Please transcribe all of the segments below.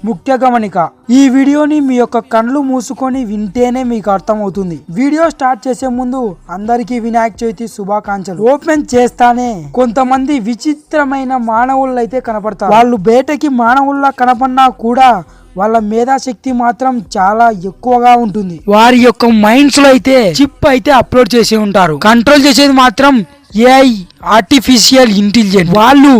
ముఖ్య గమనిక, ఈ వీడియోని మీ యొక్క కళ్ళు మూసుకొని వింటేనే మీకు అర్థమవుతుంది. వీడియో స్టార్ట్ చేసే ముందు అందరికీ వినాయక చవితి శుభాకాంక్షలు. ఓపెన్ చేస్తానే కొంతమంది విచిత్రమైన మానవుళ్ళు అయితే కనపడతారు. వాళ్ళు బయటకి మానవుల్లా కనపడినా కూడా వాళ్ళ మేధాశక్తి మాత్రం చాలా ఎక్కువగా ఉంటుంది. వారి యొక్క మైండ్స్ లో అయితే చిప్ అయితే అప్లోడ్ చేసి ఉంటారు. కంట్రోల్ చేసేది మాత్రం ఏఐ, ఆర్టిఫిషియల్ ఇంటెలిజెన్స్. వాళ్ళు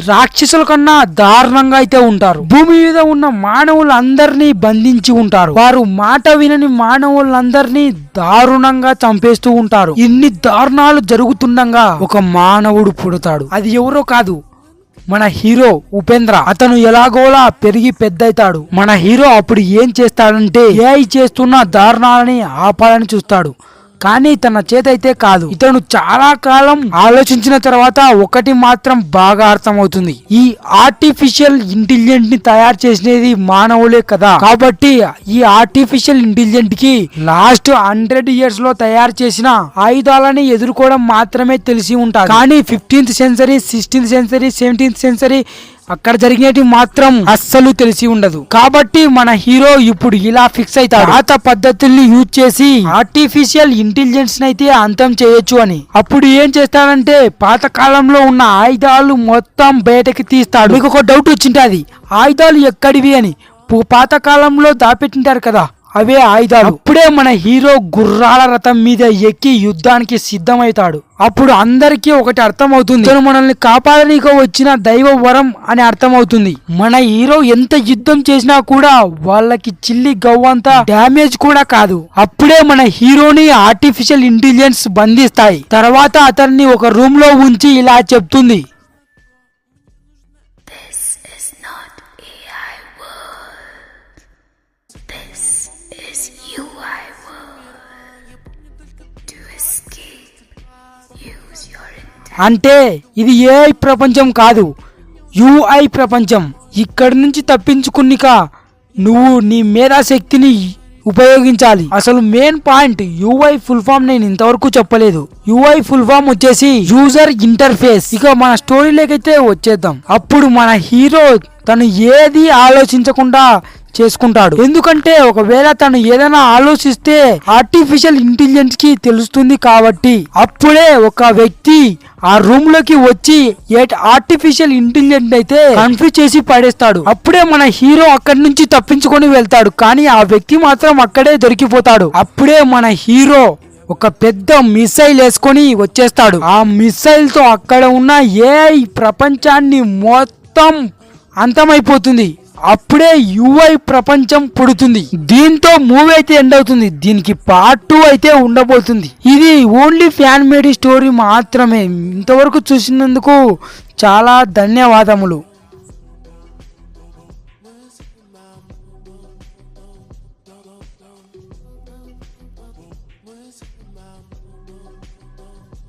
రాక్షసుల కన్నా దారుణంగా అయితే ఉంటారు. భూమి మీద ఉన్న మానవులందరినీ బంధించి ఉంటారు. వారు మాట వినని మానవులందరినీ దారుణంగా చంపేస్తూ ఉంటారు. ఇన్ని దారుణాలు జరుగుతుండగా ఒక మానవుడు పుడతాడు. అది ఎవరో కాదు, మన హీరో ఉపేంద్ర. అతను ఎలాగోలా పెరిగి పెద్దయితాడు. మన హీరో అప్పుడు ఏం చేస్తాడంటే ఏఐ చేస్తున్న దారుణాలని ఆపాలని చూస్తాడు. కానీ తన చేత అయితే కాదు. ఇతను చాలా కాలం ఆలోచించిన తర్వాత ఒకటి మాత్రం బాగా అర్థమవుతుంది. ఈ ఆర్టిఫిషియల్ ఇంటెలిజెంట్ ని తయారు చేసినది మానవులే కదా. కాబట్టి ఈ ఆర్టిఫిషియల్ ఇంటెలిజెంట్ కి లాస్ట్ 100 years లో తయారు చేసిన ఆయుధాలని ఎదుర్కోవడం మాత్రమే తెలిసి ఉంటారు. కానీ 15th century, 16th century, 17th century అక్కడ జరిగేటి మాత్రం అస్సలు తెలిసి ఉండదు. కాబట్టి మన హీరో ఇప్పుడు ఇలా ఫిక్స్ అవుతాడు, పాత పద్ధతుల్ని యూజ్ చేసి ఆర్టిఫిషియల్ ఇంటెలిజెన్స్ అయితే అంతం చేయొచ్చు అని. అప్పుడు ఏం చేస్తాడంటే పాత కాలంలో ఉన్న ఆయుధాలు మొత్తం బయటకి తీస్తాడు. మీకు ఒక డౌట్ వచ్చింటది, ఆయుధాలు ఎక్కడివి అని. పాత కాలంలో దాపెట్టింటారు కదా, అవే ఆయుధాలు. అప్పుడే మన హీరో గుర్రాల రథం మీద ఎక్కి యుద్ధానికి సిద్ధమవుతాడు. అప్పుడు అందరికీ ఒకటి అర్థమవుతుంది, తను మనల్ని కాపాడనీకి వచ్చిన దైవ వరం అని అర్థమవుతుంది. మన హీరో ఎంత యుద్ధం చేసినా కూడా వాళ్ళకి చిల్లి గవ్వంతా డ్యామేజ్ కూడా కాదు. అప్పుడే మన హీరోని ఆర్టిఫిషియల్ ఇంటెలిజెన్స్ బంధిస్తాయి. తర్వాత అతన్ని ఒక రూమ్ లో ఉంచి ఇలా చెప్తుంది, అంటే ఇది ఏఐ ప్రపంచం కాదు, యుఐ ప్రపంచం. ఇక్కడి నుంచి తప్పించుకునిక నువ్వు నీ మేధాశక్తిని ఉపయోగించాలి. అసలు main point UI full form నేను ఇంతవరకు చెప్పలేదు. యుఐ ఫుల్ ఫామ్ వచ్చేసి యూజర్ ఇంటర్ఫేస్. ఇక మన స్టోరీలోకైతే వచ్చేద్దాం. అప్పుడు మన హీరో తను ఏది ఆలోచించకుండా చేసుకుంటాడు. ఎందుకంటే ఒకవేళ తను ఏదైనా ఆలోచిస్తే ఆర్టిఫిషియల్ ఇంటెలిజెన్స్ కి తెలుస్తుంది. కాబట్టి అప్పుడే ఒక వ్యక్తి ఆ రూమ్ లోకి వచ్చి ఆర్టిఫిషియల్ ఇంటెలిజెంట్ అయితే కన్ఫ్యూజ్ చేసి పడేస్తాడు. అప్పుడే మన హీరో అక్కడి నుంచి తప్పించుకొని వెళ్తాడు. కానీ ఆ వ్యక్తి మాత్రం అక్కడే దొరికిపోతాడు. అప్పుడే మన హీరో ఒక పెద్ద మిసైల్ వేసుకొని వచ్చేస్తాడు. ఆ మిసైల్ తో అక్కడ ఉన్న ఏఐ ప్రపంచాన్ని మొత్తం అంతమైపోతుంది. అప్పుడే యుఐ ప్రపంచం పుడుతుంది. దీంతో మూవీ అయితే ఎండ్ అవుతుంది. దీనికి పార్ట్ 2 అయితే ఉండబోతుంది. ఇది ఓన్లీ ఫ్యాన్ మేడ్ స్టోరీ మాత్రమే. ఇంతవరకు చూసినందుకు చాలా ధన్యవాదములు.